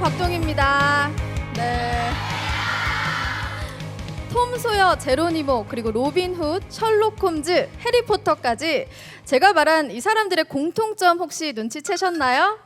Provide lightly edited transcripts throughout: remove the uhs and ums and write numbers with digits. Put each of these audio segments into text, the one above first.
박동입니다. 네. 톰 소여, 제로니모, 그리고 로빈 훗, 셜록 홈즈, 해리포터까지 제가 말한 이 사람들의 공통점 혹시 눈치채셨나요?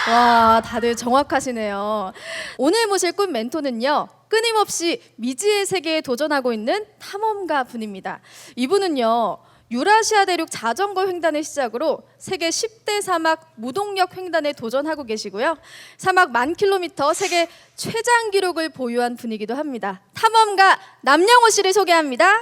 와, 다들 정확하시네요. 오늘 모실 꿈 멘토는요, 끊임없이 미지의 세계에 도전하고 있는 탐험가 분입니다. 이분은요, 유라시아 대륙 자전거 횡단을 시작으로 세계 10대 사막 무동력 횡단에 도전하고 계시고요. 사막 10,000km 세계 최장 기록을 보유한 분이기도 합니다. 탐험가 남영호 씨를 소개합니다.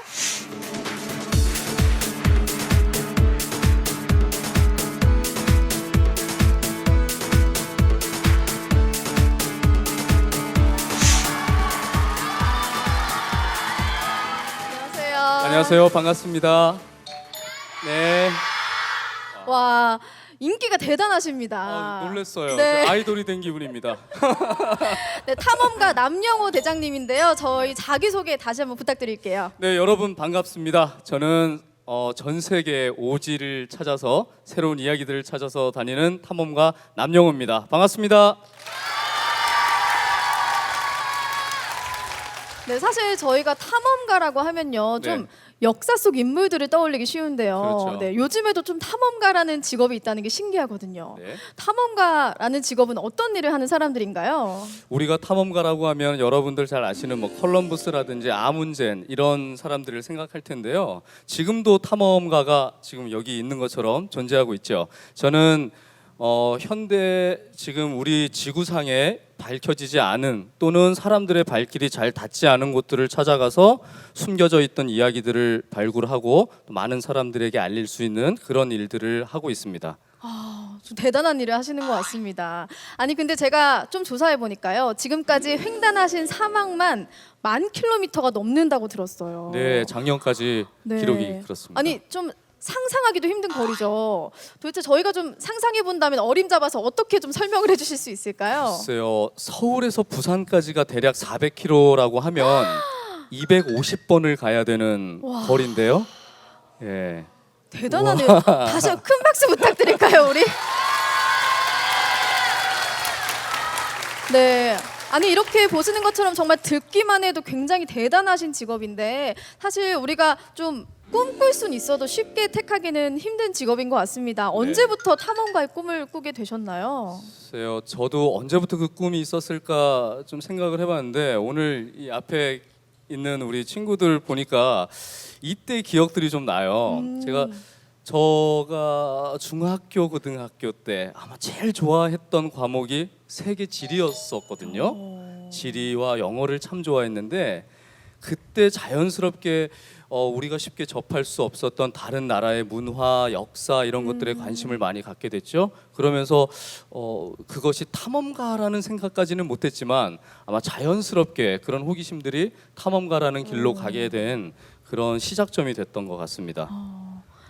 안녕하세요. 안녕하세요. 반갑습니다. 네. 와, 인기가 대단하십니다. 놀랐어요. 네. 아이돌이 된 기분입니다. 네, 탐험가 남영호 대장님인데요. 저희 자기소개 다시 한번 부탁드릴게요. 네, 여러분 반갑습니다. 저는 전 세계 오지를 찾아서 새로운 이야기들을 찾아서 다니는 탐험가 남영호입니다. 반갑습니다. 네, 사실 저희가 탐험가라고 하면요, 좀 네. 역사 속 인물들을 떠올리기 쉬운데요. 그렇죠. 네, 요즘에도 좀 탐험가라는 직업이 있다는 게 신기하거든요. 네. 탐험가라는 직업은 어떤 일을 하는 사람들인가요? 우리가 탐험가라고 하면 여러분들 잘 아시는 뭐 컬럼버스라든지 아문젠 이런 사람들을 생각할 텐데요. 지금도 탐험가가 지금 여기 있는 것처럼 존재하고 있죠. 저는 현대 지금 우리 지구상에 밝혀지지 않은 또는 사람들의 발길이 잘 닿지 않은 곳들을 찾아가서 숨겨져 있던 이야기들을 발굴하고 또 많은 사람들에게 알릴 수 있는 그런 일들을 하고 있습니다. 좀 대단한 일을 하시는 것 같습니다. 아니 근데 제가 좀 조사해 보니까요, 지금까지 횡단하신 사막만 10,000km가 넘는다고 들었어요. 네, 작년까지 네. 기록이 그렇습니다. 아니 좀 상상하기도 힘든 거리죠. 도대체 저희가 좀 상상해 본다면 어림잡아서 어떻게 좀 설명을 해주실 수 있을까요? 글쎄요, 서울에서 부산까지가 대략 400km라고 하면 250번을 가야 되는 와. 거리인데요. 예. 대단하네요. 다시 한번 큰 박수 부탁드릴까요, 우리? 네. 아니 이렇게 보시는 것처럼 정말 듣기만 해도 굉장히 대단하신 직업인데 사실 우리가 좀 꿈꿀 순 있어도 쉽게 택하기는 힘든 직업인 것 같습니다. 언제부터 탐험가의 꿈을 꾸게 되셨나요? 글쎄요, 저도 언제부터 그 꿈이 있었을까 좀 생각을 해봤는데 오늘 이 앞에 있는 우리 친구들 보니까 이때 기억들이 좀 나요. 제가 중학교, 고등학교 때 아마 제일 좋아했던 과목이 세계 지리였었거든요. 지리와 영어를 참 좋아했는데 그때 자연스럽게 우리가 쉽게 접할 수 없었던 다른 나라의 문화, 역사 이런 것들에 관심을 많이 갖게 됐죠. 그러면서 그것이 탐험가라는 생각까지는 못했지만 아마 자연스럽게 그런 호기심들이 탐험가라는 길로 가게 된 그런 시작점이 됐던 것 같습니다.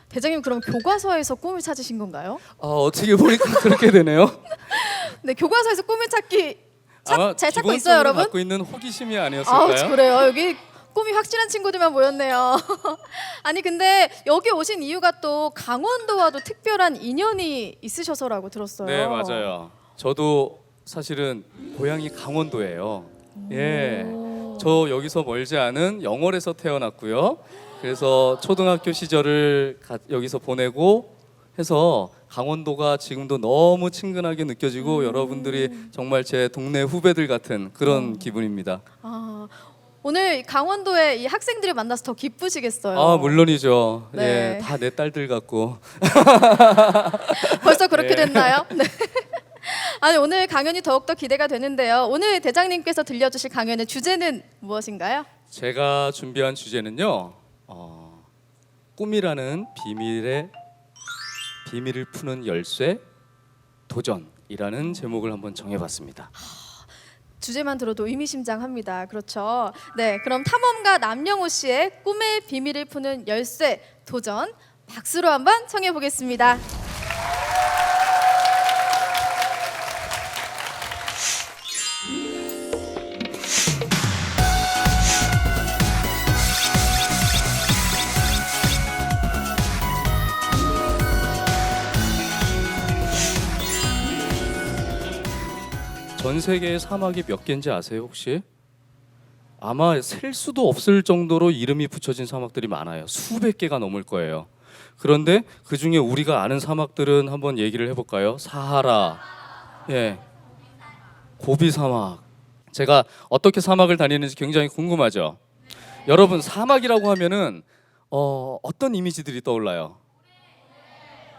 대장님 그럼 교과서에서 꿈을 찾으신 건가요? 어떻게 보니까 그렇게 되네요. 네, 교과서에서 꿈을 찾기 아마 잘 찾고 기본적으로 있어요, 여러분? 갖고 있는 호기심이 아니었을까요? 아, 그래요. 여기 꿈이 확실한 친구들만 모였네요. 아니 근데 여기 오신 이유가 또 강원도와도 특별한 인연이 있으셔서라고 들었어요. 네, 맞아요. 저도 사실은 고향이 강원도예요. 예, 저 여기서 멀지 않은 영월에서 태어났고요. 그래서 초등학교 시절을 여기서 보내고 해서 강원도가 지금도 너무 친근하게 느껴지고 여러분들이 정말 제 동네 후배들 같은 그런 기분입니다. 오늘 강원도에 이 학생들을 만나서 더 기쁘시겠어요. 아, 물론이죠. 네. 예, 다 내 딸들 같고. 벌써 그렇게 네. 됐나요? 네. 아니 오늘 강연이 더욱더 기대가 되는데요. 오늘 대장님께서 들려주실 강연의 주제는 무엇인가요? 제가 준비한 주제는요. 꿈이라는 비밀을 푸는 열쇠 도전이라는 제목을 한번 정해봤습니다. 주제만 들어도 의미심장합니다. 그렇죠. 네, 그럼 탐험가 남영호 씨의 꿈의 비밀을 푸는 열쇠 도전 박수로 한번 청해 보겠습니다. 전 세계의 사막이 몇 개인지 아세요 혹시? 아마 셀 수도 없을 정도로 이름이 붙여진 사막들이 많아요. 수백 개가 넘을 거예요. 그런데 그 중에 우리가 아는 사막들은 한번 얘기를 해볼까요? 사하라, 예, 고비 사막. 제가 어떻게 사막을 다니는지 굉장히 궁금하죠. 여러분 사막이라고 하면은 어떤 이미지들이 떠올라요?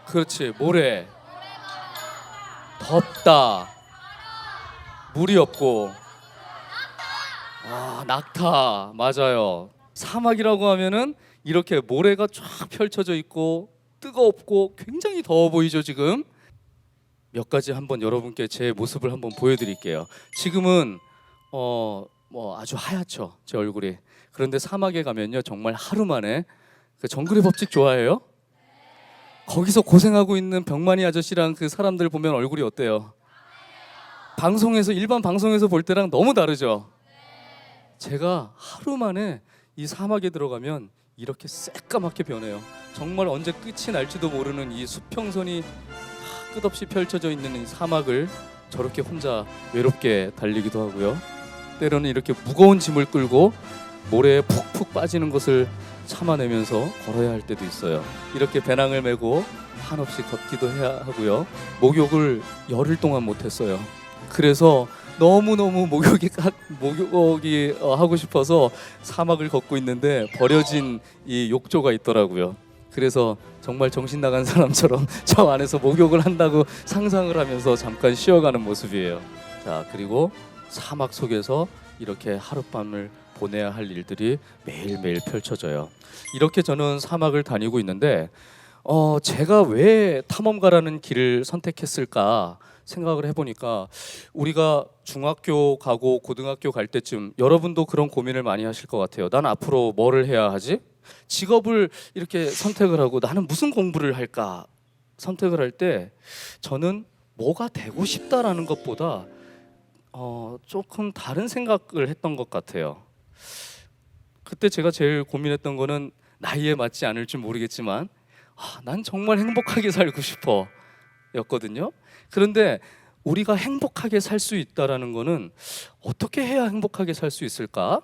그렇지, 모래, 덥다, 물이 없고, 낙타, 맞아요. 사막이라고 하면은 이렇게 모래가 쫙 펼쳐져 있고 뜨겁고 굉장히 더워 보이죠 지금. 몇 가지 한번 여러분께 제 모습을 한번 보여드릴게요. 지금은 뭐 아주 하얗죠 제 얼굴이. 그런데 사막에 가면요 정말 하루 만에 그 정글의 법칙 좋아해요? 거기서 고생하고 있는 병만이 아저씨랑 그 사람들 보면 얼굴이 어때요? 방송에서 일반 방송에서 볼 때랑 너무 다르죠. 제가 하루 만에 이 사막에 들어가면 이렇게 새까맣게 변해요. 정말 언제 끝이 날지도 모르는 이 수평선이 끝없이 펼쳐져 있는 이 사막을 저렇게 혼자 외롭게 달리기도 하고요. 때로는 이렇게 무거운 짐을 끌고 모래에 푹푹 빠지는 것을 참아내면서 걸어야 할 때도 있어요. 이렇게 배낭을 메고 한없이 걷기도 해야 하고요. 목욕을 열흘 동안 못했어요. 그래서 너무너무 목욕이 하고 싶어서 사막을 걷고 있는데 버려진 이 욕조가 있더라고요. 그래서 정말 정신 나간 사람처럼 저 안에서 목욕을 한다고 상상을 하면서 잠깐 쉬어가는 모습이에요. 자, 그리고 사막 속에서 이렇게 하룻밤을 보내야 할 일들이 매일매일 펼쳐져요. 이렇게 저는 사막을 다니고 있는데 제가 왜 탐험가라는 길을 선택했을까 생각을 해보니까 우리가 중학교 가고 고등학교 갈 때쯤 여러분도 그런 고민을 많이 하실 것 같아요. 난 앞으로 뭐를 해야 하지? 직업을 이렇게 선택을 하고 나는 무슨 공부를 할까 선택을 할 때 저는 뭐가 되고 싶다라는 것보다 조금 다른 생각을 했던 것 같아요. 그때 제가 제일 고민했던 거는 나이에 맞지 않을지 모르겠지만 난 정말 행복하게 살고 싶어 였거든요. 그런데 우리가 행복하게 살 수 있다라는 거는 어떻게 해야 행복하게 살 수 있을까?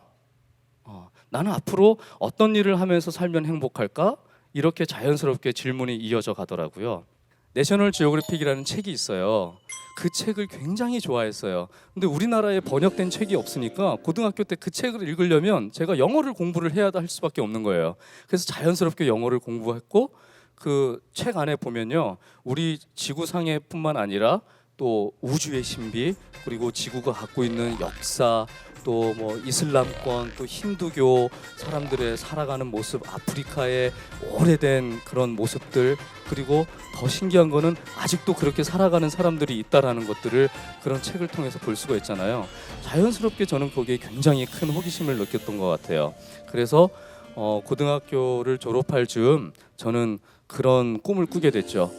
나는 앞으로 어떤 일을 하면서 살면 행복할까? 이렇게 자연스럽게 질문이 이어져 가더라고요. 내셔널 지오그래픽이라는 책이 있어요. 그 책을 굉장히 좋아했어요. 근데 우리나라에 번역된 책이 없으니까 고등학교 때 그 책을 읽으려면 제가 영어를 공부를 해야 할 수밖에 없는 거예요. 그래서 자연스럽게 영어를 공부했고 그 책 안에 보면요, 우리 지구상에뿐만 아니라 또 우주의 신비, 그리고 지구가 갖고 있는 역사, 또 뭐 이슬람권, 또 힌두교 사람들의 살아가는 모습, 아프리카의 오래된 그런 모습들, 그리고 더 신기한 거는 아직도 그렇게 살아가는 사람들이 있다라는 것들을 그런 책을 통해서 볼 수가 있잖아요. 자연스럽게 저는 거기에 굉장히 큰 호기심을 느꼈던 것 같아요. 그래서 고등학교를 졸업할 즈음 저는 그런 꿈을 꾸게 됐죠.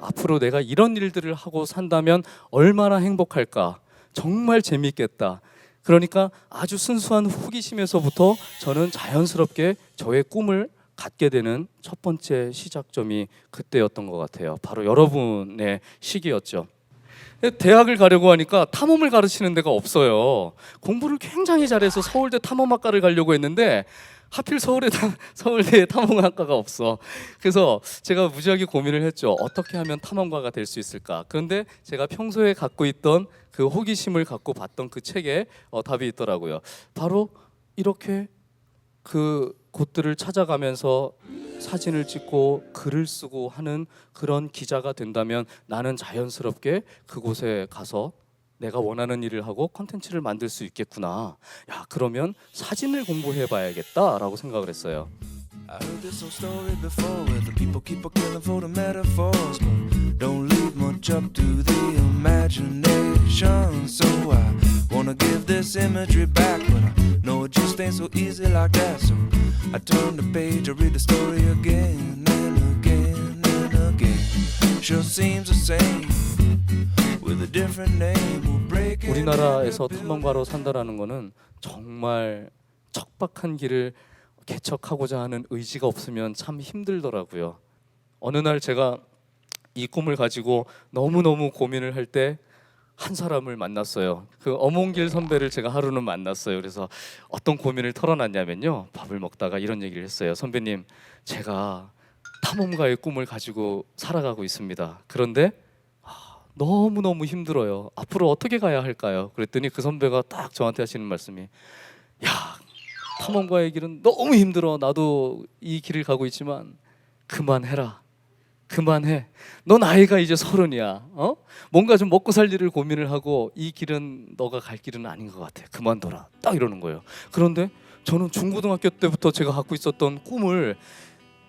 앞으로 내가 이런 일들을 하고 산다면 얼마나 행복할까? 정말 재밌겠다. 그러니까 아주 순수한 호기심에서부터 저는 자연스럽게 저의 꿈을 갖게 되는 첫 번째 시작점이 그때였던 것 같아요. 바로 여러분의 시기였죠. 대학을 가려고 하니까 탐험을 가르치는 데가 없어요. 공부를 굉장히 잘해서 서울대 탐험학과를 가려고 했는데 하필 서울대에 탐험학과가 없어. 그래서 제가 무지하게 고민을 했죠. 어떻게 하면 탐험가가 될 수 있을까? 그런데 제가 평소에 갖고 있던 그 호기심을 갖고 봤던 그 책에 답이 있더라고요. 바로 이렇게 그 곳들을 찾아가면서 사진을 찍고 글을 쓰고 하는 그런 기자가 된다면 나는 자연스럽게 그곳에 가서 내가 원하는 일을 하고 콘텐츠를 만들 수 있겠구나. 야, 그러면 사진을 공부해 봐야겠다라고 생각을 했어요. I heard this old story before where the people keep a killing for the metaphors, but don't leave much up to the imagination. So I wanna give this imagery back, but I know it just ain't so easy like that. So I turn the page, I read the story again and again and again. Sure seems the same with a different name. We'll break it. 우리나라에서 탐험가로 산다라는 거는 정말 척박한 길을 개척하고자 하는 의지가 없으면 참 힘들더라고요. 어느 날 제가 이 꿈을 가지고 너무너무 고민을 할 때 한 사람을 만났어요. 그 엄홍길 선배를 제가 하루는 만났어요. 그래서 어떤 고민을 털어놨냐면요, 밥을 먹다가 이런 얘기를 했어요. 선배님, 제가 탐험가의 꿈을 가지고 살아가고 있습니다. 그런데 너무너무 힘들어요. 앞으로 어떻게 가야 할까요? 그랬더니 그 선배가 딱 저한테 하시는 말씀이, 야, 탐험가의 길은 너무 힘들어. 나도 이 길을 가고 있지만 그만해라. 그만해. 너 나이가 이제 30이야. 뭔가 좀 먹고 살 일을 고민을 하고 이 길은 너가 갈 길은 아닌 것 같아. 그만둬라. 딱 이러는 거예요. 그런데 저는 중고등학교 때부터 제가 갖고 있었던 꿈을,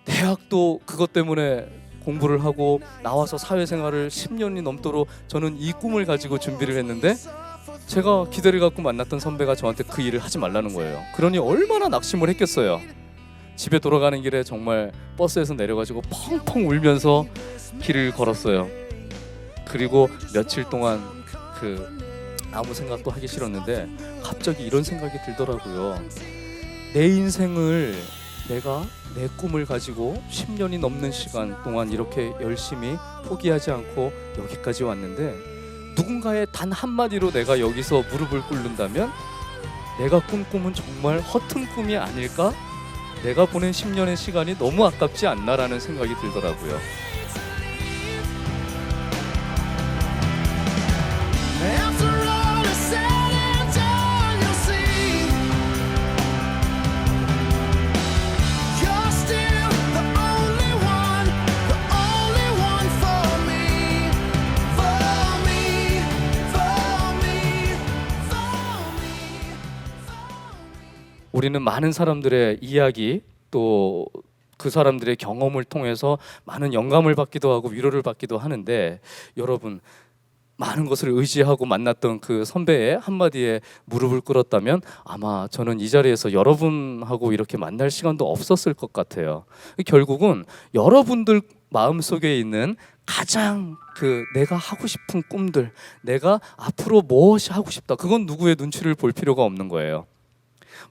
대학도 그것 때문에 공부를 하고 나와서 사회생활을 10년이 넘도록 저는 이 꿈을 가지고 준비를 했는데, 제가 기대를 갖고 만났던 선배가 저한테 그 일을 하지 말라는 거예요. 그러니 얼마나 낙심을 했겠어요. 집에 돌아가는 길에 정말 버스에서 내려가지고 펑펑 울면서 길을 걸었어요. 그리고 며칠 동안 아무 생각도 하기 싫었는데 갑자기 이런 생각이 들더라고요. 내 인생을 내가 내 꿈을 가지고 10년이 넘는 시간 동안 이렇게 열심히 포기하지 않고 여기까지 왔는데, 누군가의 단 한마디로 내가 여기서 무릎을 꿇는다면 내가 꾼 꿈은 정말 허튼 꿈이 아닐까? 내가 보낸 10년의 시간이 너무 아깝지 않나라는 생각이 들더라고요. After all is said and done, you'll see you're still the only one for me, for me, for me, for me. 우리는 많은 사람들의 이야기, 또 그 사람들의 경험을 통해서 많은 영감을 받기도 하고 위로를 받기도 하는데, 여러분, 많은 것을 의지하고 만났던 그 선배의 한마디에 무릎을 꿇었다면 아마 저는 이 자리에서 여러분하고 이렇게 만날 시간도 없었을 것 같아요. 결국은 여러분들 마음속에 있는 가장 내가 하고 싶은 꿈들, 내가 앞으로 무엇이 하고 싶다, 그건 누구의 눈치를 볼 필요가 없는 거예요.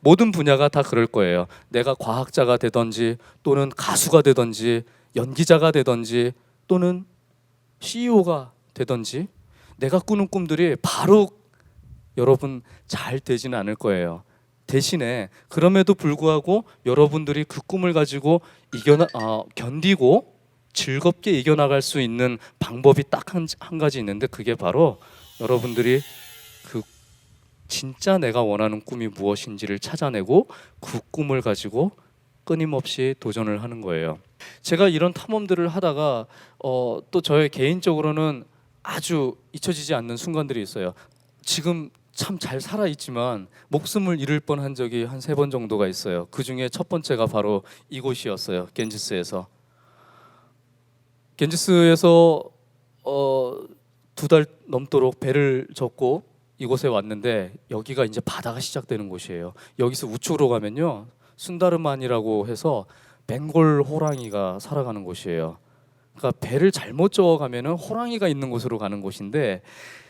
모든 분야가 다 그럴 거예요. 내가 과학자가 되든지, 또는 가수가 되든지, 연기자가 되든지, 또는 CEO가 되든지, 내가 꾸는 꿈들이 바로 여러분 잘 되지는 않을 거예요. 대신에 그럼에도 불구하고 여러분들이 그 꿈을 가지고 견디고 즐겁게 이겨나갈 수 있는 방법이 딱 한 가지 있는데, 그게 바로 여러분들이 진짜 내가 원하는 꿈이 무엇인지를 찾아내고 그 꿈을 가지고 끊임없이 도전을 하는 거예요. 제가 이런 탐험들을 하다가 또 저의 개인적으로는 아주 잊혀지지 않는 순간들이 있어요. 지금 참 잘 살아있지만 목숨을 잃을 뻔한 적이 한 3번 정도가 있어요. 그 중에 첫 번째가 바로 이곳이었어요. 겐지스에서 2달 넘도록 배를 젓고 이곳에 왔는데, 여기가 이제 바다가 시작되는 곳이에요. 여기서 우측으로 가면요, 순다르만이라고 해서 벵골 호랑이가 살아가는 곳이에요. 그러니까 배를 잘못 저어가면은 호랑이가 있는 곳으로 가는 곳인데,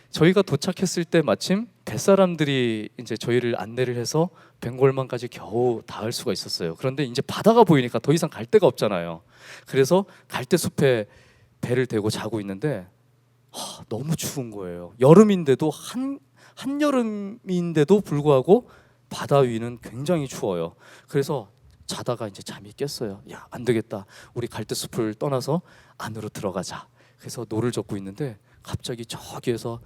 저희가 도착했을 때 마침 뱃사람들이 이제 저희를 안내를 해서 벵골만까지 겨우 닿을 수가 있었어요. 그런데 이제 바다가 보이니까 더 이상 갈 데가 없잖아요. 그래서 갈대숲에 배를 대고 자고 있는데 너무 추운 거예요. 여름인데도 한여름인데도 불구하고 바다 위는 굉장히 추워요. 그래서 자다가 이제 잠이 깼어요. 야, 안 되겠다. 우리 갈대숲을 떠나서 안으로 들어가자. 그래서 노를 젓고 있는데 갑자기 저기에서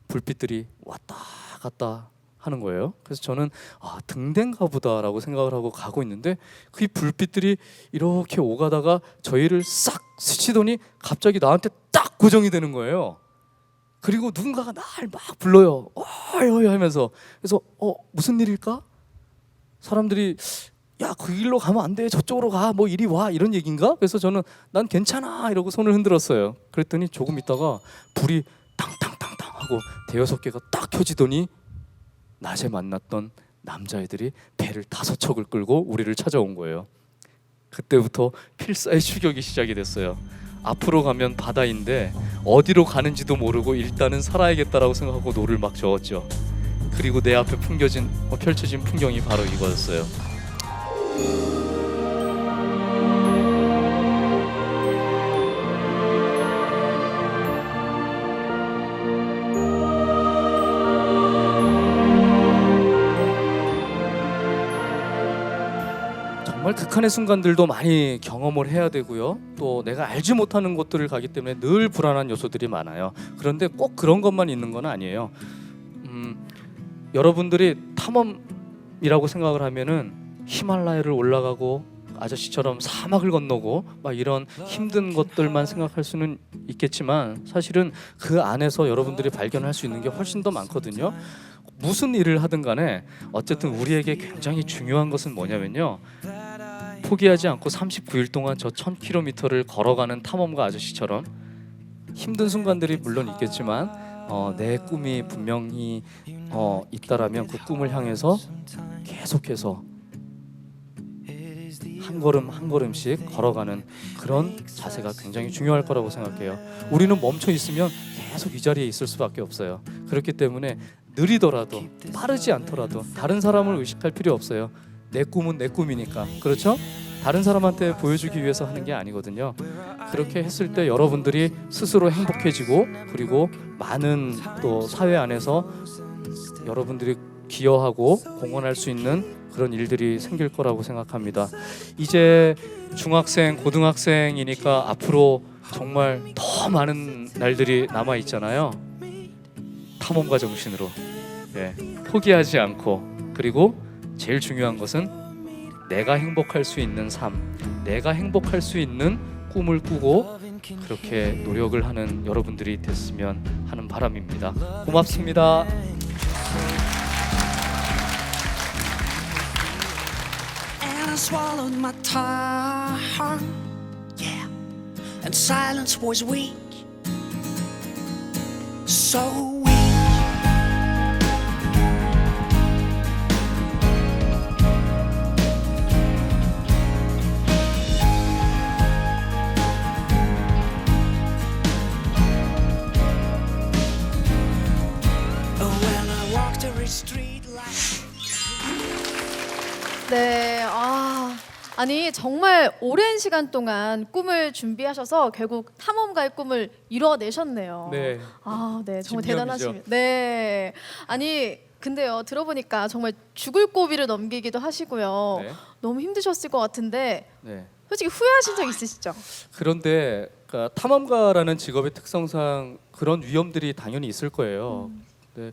불빛들이 왔다 갔다 하는 거예요. 그래서 저는 등대인가 보다라고 생각을 하고 가고 있는데, 그 불빛들이 이렇게 오가다가 저희를 싹 스치더니 갑자기 나한테 딱 고정이 되는 거예요. 그리고 누군가가 날 막 불러요. 어이 하면서. 그래서 무슨 일일까? 사람들이 야, 그 길로 가면 안 돼. 저쪽으로 가. 뭐 이리 와. 이런 얘기인가? 그래서 저는 난 괜찮아 이러고 손을 흔들었어요. 그랬더니 조금 있다가 불이 탕탕탕탕 하고 5-6개가 딱 켜지더니 낮에 만났던 남자애들이 배를 5척을 끌고 우리를 찾아온 거예요. 그때부터 필사의 추격이 시작이 됐어요. 앞으로 가면 바다인데 어디로 가는지도 모르고 일단은 살아야겠다라고 생각하고 노를 막 저었죠. 그리고 내 앞에 펼쳐진 풍경이 바로 이거였어요. 정말 극한의 순간들도 많이 경험을 해야 되고요. 또 내가 알지 못하는 곳들을 가기 때문에 늘 불안한 요소들이 많아요. 그런데 꼭 그런 것만 있는 건 아니에요. 여러분들이 탐험이라고 생각을 하면은 히말라야를 올라가고 아저씨처럼 사막을 건너고 막 이런 힘든 것들만 생각할 수는 있겠지만 사실은 그 안에서 여러분들이 발견할 수 있는 게 훨씬 더 많거든요. 무슨 일을 하든 간에 어쨌든 우리에게 굉장히 중요한 것은 뭐냐면요, 포기하지 않고 39일 동안 저 1000km를 걸어가는 탐험가 아저씨처럼 힘든 순간들이 물론 있겠지만 내 꿈이 분명히 있다라면 그 꿈을 향해서 계속해서 한 걸음 한 걸음씩 걸어가는 그런 자세가 굉장히 중요할 거라고 생각해요. 우리는 멈춰 있으면 계속 이 자리에 있을 수밖에 없어요. 그렇기 때문에 느리더라도 빠르지 않더라도 다른 사람을 의식할 필요 없어요. 내 꿈은 내 꿈이니까. 그렇죠? 다른 사람한테 보여주기 위해서 하는 게 아니거든요. 그렇게 했을 때 여러분들이 스스로 행복해지고 그리고 많은 또 사회 안에서 여러분들이 기여하고 공헌할 수 있는 그런 일들이 생길 거라고 생각합니다. 이제 중학생, 고등학생이니까 앞으로 정말 더 많은 날들이 남아 있잖아요. 탐험가 정신으로 포기하지 않고, 그리고 제일 중요한 것은 내가 행복할 수 있는 삶, 내가 행복할 수 있는 꿈을 꾸고 그렇게 노력을 하는 여러분들이 됐으면 하는 바람입니다. 고맙습니다. And I swallowed my tongue, yeah. And silence was weak, so weak. When I walked every street like 네, 아니 정말 오랜 시간 동안 꿈을 준비하셔서 결국 탐험가의 꿈을 이뤄내셨네요. 네. 네, 정말 집념이죠. 대단하십니다. 네, 아니 근데요 들어보니까 정말 죽을 고비를 넘기기도 하시고요. 네. 너무 힘드셨을 것 같은데 네. 솔직히 후회하신 적 있으시죠? 그런데 그러니까 탐험가라는 직업의 특성상 그런 위험들이 당연히 있을 거예요. 근데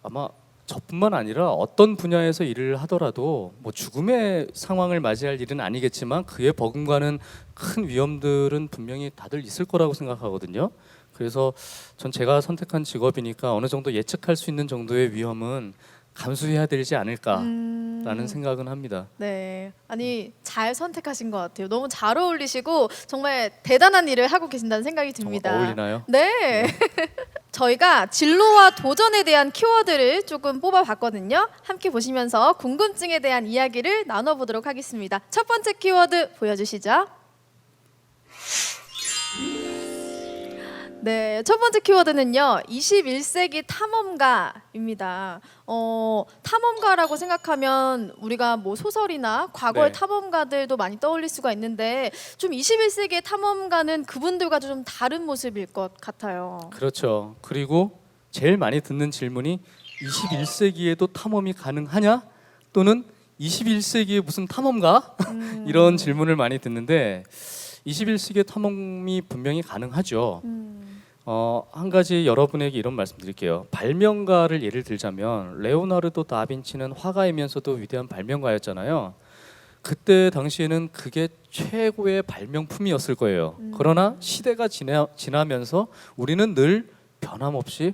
아마 저뿐만 아니라 어떤 분야에서 일을 하더라도 뭐 죽음의 상황을 맞이할 일은 아니겠지만 그에 버금가는 큰 위험들은 분명히 다들 있을 거라고 생각하거든요. 그래서 전 제가 선택한 직업이니까 어느 정도 예측할 수 있는 정도의 위험은 감수해야 되지 않을까라는 생각은 합니다. 네, 아니 잘 선택하신 것 같아요. 너무 잘 어울리시고 정말 대단한 일을 하고 계신다는 생각이 듭니다. 정말 어울리나요? 네. 저희가 진로와 도전에 대한 키워드를 조금 뽑아봤거든요. 함께 보시면서 궁금증에 대한 이야기를 나눠보도록 하겠습니다. 첫 번째 키워드 보여주시죠. 네, 첫 번째 키워드는요. 21세기 탐험가입니다. 탐험가라고 생각하면 우리가 뭐 소설이나 과거의 네. 탐험가들도 많이 떠올릴 수가 있는데 좀 21세기의 탐험가는 그분들과 좀 다른 모습일 것 같아요. 그렇죠. 그리고 제일 많이 듣는 질문이 21세기에도 탐험이 가능하냐? 또는 21세기에 무슨 탐험가? 이런 질문을 많이 듣는데 21세기의 탐험이 분명히 가능하죠. 한 가지 여러분에게 이런 말씀드릴게요. 발명가를 예를 들자면 레오나르도 다빈치는 화가이면서도 위대한 발명가였잖아요. 그때 당시에는 그게 최고의 발명품이었을 거예요. 그러나 시대가 지나면서 우리는 늘 변함없이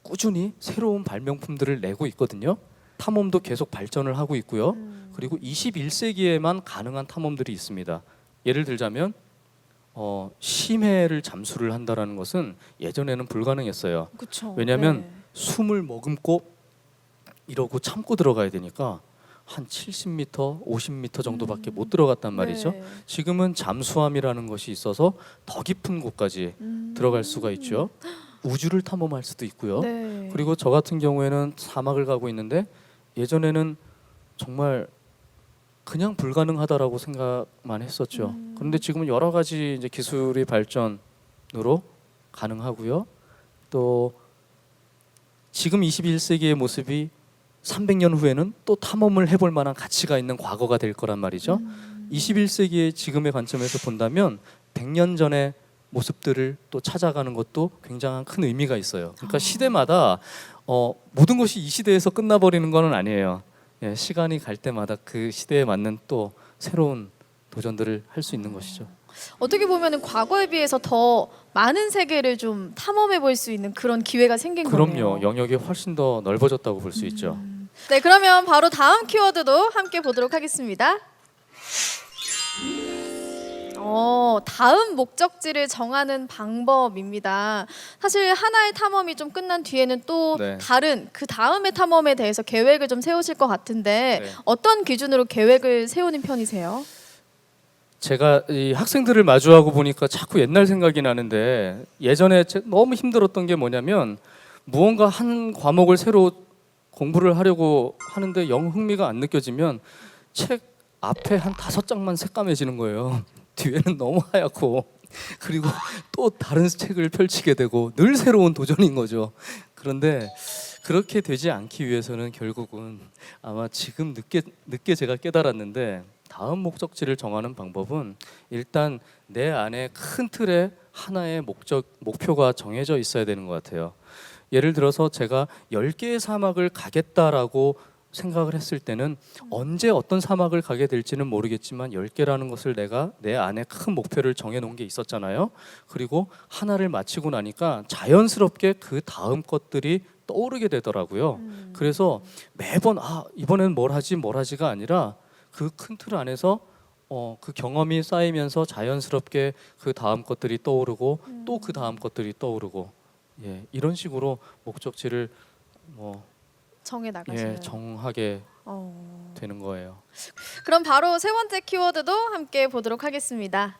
꾸준히 새로운 발명품들을 내고 있거든요. 탐험도 계속 발전을 하고 있고요. 그리고 21세기에만 가능한 탐험들이 있습니다. 예를 들자면 심해를 잠수를 한다라는 것은 예전에는 불가능했어요. 그렇죠. 왜냐하면 숨을 머금고 이러고 참고 들어가야 되니까 한 70m, 50m 정도밖에 못 들어갔단 말이죠. 네. 지금은 잠수함이라는 것이 있어서 더 깊은 곳까지 들어갈 수가 있죠. 우주를 탐험할 수도 있고요. 네. 그리고 저 같은 경우에는 사막을 가고 있는데 예전에는 정말 그냥 불가능하다라고 생각만 했었죠. 그런데 지금은 여러 가지 이제 기술의 발전으로 가능하고요. 또 지금 21세기의 모습이 300년 후에는 또 탐험을 해볼 만한 가치가 있는 과거가 될 거란 말이죠. 21세기의 지금의 관점에서 본다면 100년 전의 모습들을 또 찾아가는 것도 굉장한 큰 의미가 있어요. 그러니까 시대마다 모든 것이 이 시대에서 끝나버리는 건 아니에요. 예, 시간이 갈 때마다 그 시대에 맞는 또 새로운 도전들을 할 수 있는 것이죠. 어떻게 보면은 과거에 비해서 더 많은 세계를 좀 탐험해 볼 수 있는 그런 기회가 생긴 거네요. 그럼요. 영역이 훨씬 더 넓어졌다고 볼 수 있죠. 네, 그러면 바로 다음 키워드도 함께 보도록 하겠습니다. 다음 목적지를 정하는 방법입니다. 사실 하나의 탐험이 좀 끝난 뒤에는 또 네. 다른 그 다음의 탐험에 대해서 계획을 좀 세우실 것 같은데 네. 어떤 기준으로 계획을 세우는 편이세요? 제가 이 학생들을 마주하고 보니까 자꾸 옛날 생각이 나는데 예전에 너무 힘들었던 게 뭐냐면 무언가 한 과목을 새로 공부를 하려고 하는데 영 흥미가 안 느껴지면 책 앞에 한 5장만 새까매지는 거예요. 뒤에는 너무 하얗고 그리고 또 다른 책을 펼치게 되고 늘 새로운 도전인 거죠. 그런데 그렇게 되지 않기 위해서는 결국은 아마 지금 늦게 제가 깨달았는데 다음 목적지를 정하는 방법은 일단 내 안에 큰 틀에 하나의 목표가 정해져 있어야 되는 것 같아요. 예를 들어서 제가 10개의 사막을 가겠다라고 생각을 했을 때는 언제 어떤 사막을 가게 될지는 모르겠지만 10개라는 것을 내가 내 안에 큰 목표를 정해놓은 게 있었잖아요. 그리고 하나를 마치고 나니까 자연스럽게 그 다음 것들이 떠오르게 되더라고요. 그래서 매번 이번엔 뭘 하지가 아니라 그 큰 틀 안에서 그 경험이 쌓이면서 자연스럽게 그 다음 것들이 떠오르고 또 그 다음 것들이 떠오르고 이런 식으로 목적지를 정해 나가시는. 정하게 되는 거예요. 그럼 바로 세 번째 키워드도 함께 보도록 하겠습니다.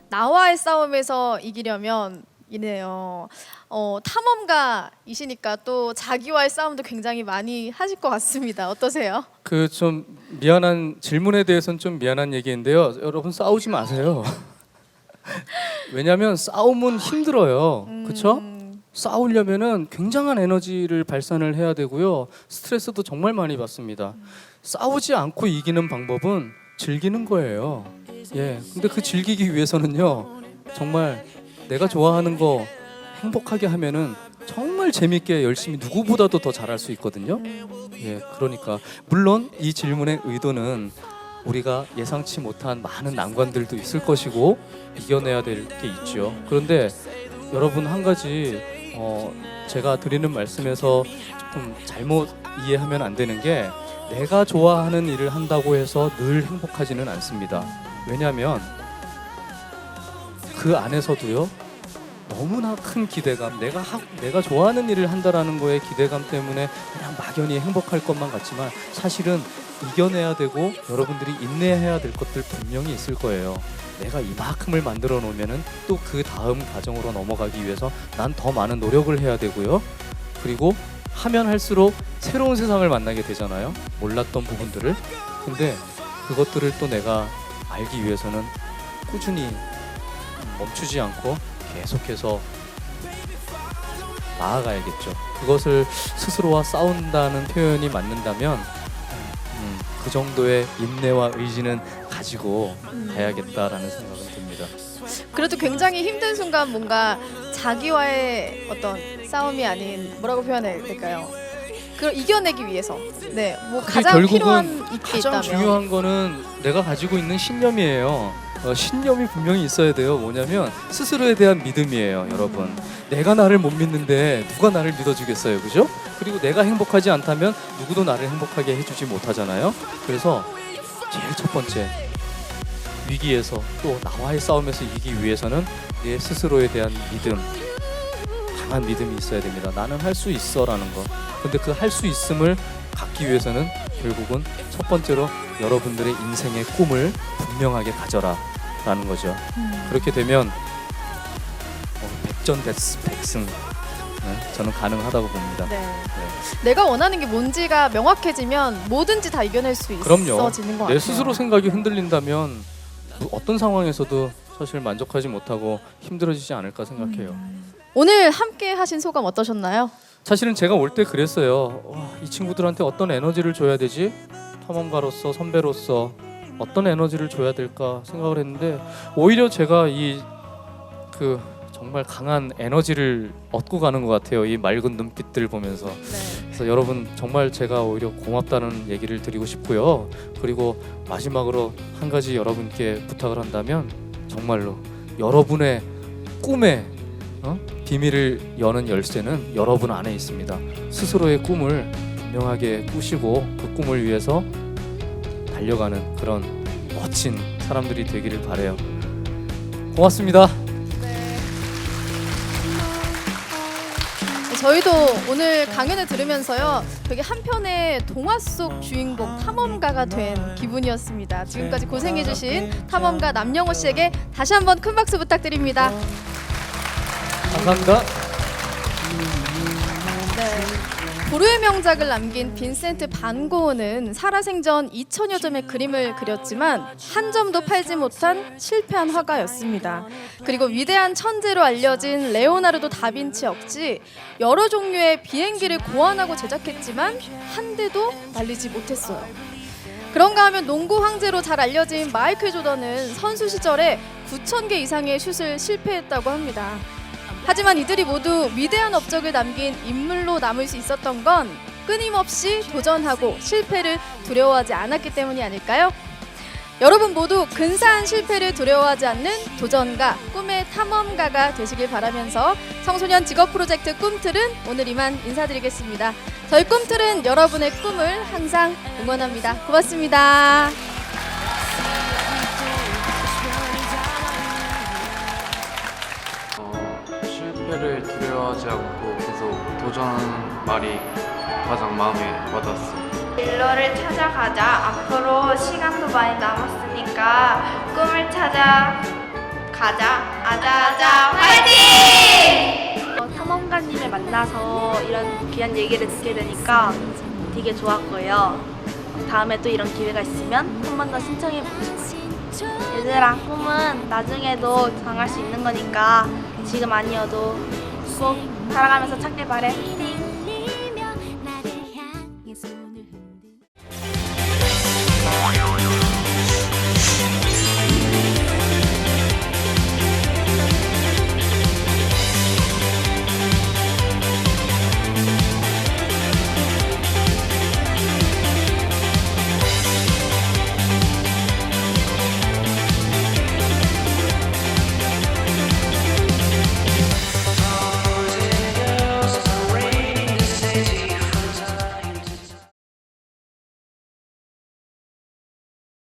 나와의 싸움에서 이기려면 이네요. 탐험가이시니까 또 자기와의 싸움도 굉장히 많이 하실 것 같습니다. 어떠세요? 그 좀 미안한 질문에 대해서는 좀 미안한 얘기인데요. 여러분 싸우지 마세요. 왜냐하면 싸움은 힘들어요. 그렇죠? 싸우려면은 굉장한 에너지를 발산을 해야 되고요. 스트레스도 정말 많이 받습니다. 싸우지 않고 이기는 방법은 즐기는 거예요. 근데 그 즐기기 위해서는요. 정말 내가 좋아하는 거 행복하게 하면은 정말 재밌게 열심히 누구보다도 더 잘할 수 있거든요. 그러니까 물론 이 질문의 의도는 우리가 예상치 못한 많은 난관들도 있을 것이고 이겨내야 될 게 있죠. 그런데 여러분 한 가지 제가 드리는 말씀에서 조금 잘못 이해하면 안 되는 게 내가 좋아하는 일을 한다고 해서 늘 행복하지는 않습니다. 왜냐하면 그 안에서도요 너무나 큰 기대감, 내가 좋아하는 일을 한다라는 거에 기대감 때문에 그냥 막연히 행복할 것만 같지만 사실은 이겨내야 되고 여러분들이 인내해야 될 것들 분명히 있을 거예요. 내가 이만큼을 만들어 놓으면은 또 그 다음 과정으로 넘어가기 위해서 난 더 많은 노력을 해야 되고요. 그리고 하면 할수록 새로운 세상을 만나게 되잖아요. 몰랐던 부분들을. 근데 그것들을 또 내가 알기 위해서는 꾸준히 멈추지 않고 계속해서 나아가야겠죠. 그것을 스스로와 싸운다는 표현이 맞는다면 그 정도의 인내와 의지는 가지고 가야겠다라는 생각은 듭니다. 그래도 굉장히 힘든 순간 뭔가 자기와의 어떤 싸움이 아닌 뭐라고 표현해야 될까요? 그걸 이겨내기 위해서 뭐 그게 가장 결국은 필요한 게 가장 있다면 중요한 거는 내가 가지고 있는 신념이에요. 신념이 분명히 있어야 돼요. 뭐냐면 스스로에 대한 믿음이에요, 여러분. 내가 나를 못 믿는데 누가 나를 믿어주겠어요, 그죠? 그리고 내가 행복하지 않다면 누구도 나를 행복하게 해주지 못하잖아요. 그래서 제일 첫 번째 위기에서 또 나와의 싸움에서 이기기 위해서는 내 스스로에 대한 믿음, 강한 믿음이 있어야 됩니다. 나는 할 수 있어라는 거. 근데 그 할 수 있음을 갖기 위해서는 결국은 첫 번째로 여러분들의 인생의 꿈을 분명하게 가져라 라는 거죠. 그렇게 되면 백전백승 저는 가능하다고 봅니다. 내가 원하는 게 뭔지가 명확해지면 뭐든지 다 이겨낼 수 그럼요. 있어지는 것 같아요. 내 스스로 생각이 흔들린다면 어떤 상황에서도 사실 만족하지 못하고 힘들어지지 않을까 생각해요. 오늘 함께 하신 소감 어떠셨나요? 사실은 제가 올 때 그랬어요. 이 친구들한테 어떤 에너지를 줘야 되지? 탐험가로서 선배로서 어떤 에너지를 줘야 될까 생각을 했는데 오히려 제가 그 정말 강한 에너지를 얻고 가는 것 같아요. 이 맑은 눈빛들 보면서. 그래서 여러분 정말 제가 오히려 고맙다는 얘기를 드리고 싶고요. 그리고 마지막으로 한 가지 여러분께 부탁을 한다면 정말로 여러분의 꿈에 비밀을 여는 열쇠는 여러분 안에 있습니다. 스스로의 꿈을 분명하게 꾸시고 그 꿈을 위해서 달려가는 그런 멋진 사람들이 되기를 바라요. 고맙습니다. 저희도 오늘 강연을 들으면서요 되게 한편의 동화 속 주인공 탐험가가 된 기분이었습니다. 지금까지 고생해주신 탐험가 남영호 씨에게 다시 한번 큰 박수 부탁드립니다. 감사합니다. 고르의 명작을 남긴 빈센트 반 고흐는 살아생전 2000여 점의 그림을 그렸지만 한 점도 팔지 못한 실패한 화가였습니다. 그리고 위대한 천재로 알려진 레오나르도 다빈치 역시 여러 종류의 비행기를 고안하고 제작했지만 한 대도 날리지 못했어요. 그런가 하면 농구 황제로 잘 알려진 마이클 조던은 선수 시절에 9,000개 이상의 슛을 실패했다고 합니다. 하지만 이들이 모두 위대한 업적을 남긴 인물로 남을 수 있었던 건 끊임없이 도전하고 실패를 두려워하지 않았기 때문이 아닐까요? 여러분 모두 근사한 실패를 두려워하지 않는 도전가, 꿈의 탐험가가 되시길 바라면서 청소년 직업 프로젝트 꿈틀은 오늘 이만 인사드리겠습니다. 저희 꿈틀은 여러분의 꿈을 항상 응원합니다. 고맙습니다. 실패를 두려워하지 않고 계속 도전하는 말이 가장 마음에 와닿았어요. 일로를 찾아가자. 앞으로 시간도 많이 남았으니까 꿈을 찾아 가자. 아자아자 화이팅! 탐험가님을 만나서 이런 귀한 얘기를 듣게 되니까 되게 좋았고요. 다음에 또 이런 기회가 있으면 한 번 더 신청해보고 싶어요. 얘들아, 꿈은 나중에도 정할 수 있는 거니까 지금 아니어도 꼭 살아가면서 찾길 바래. 화이팅!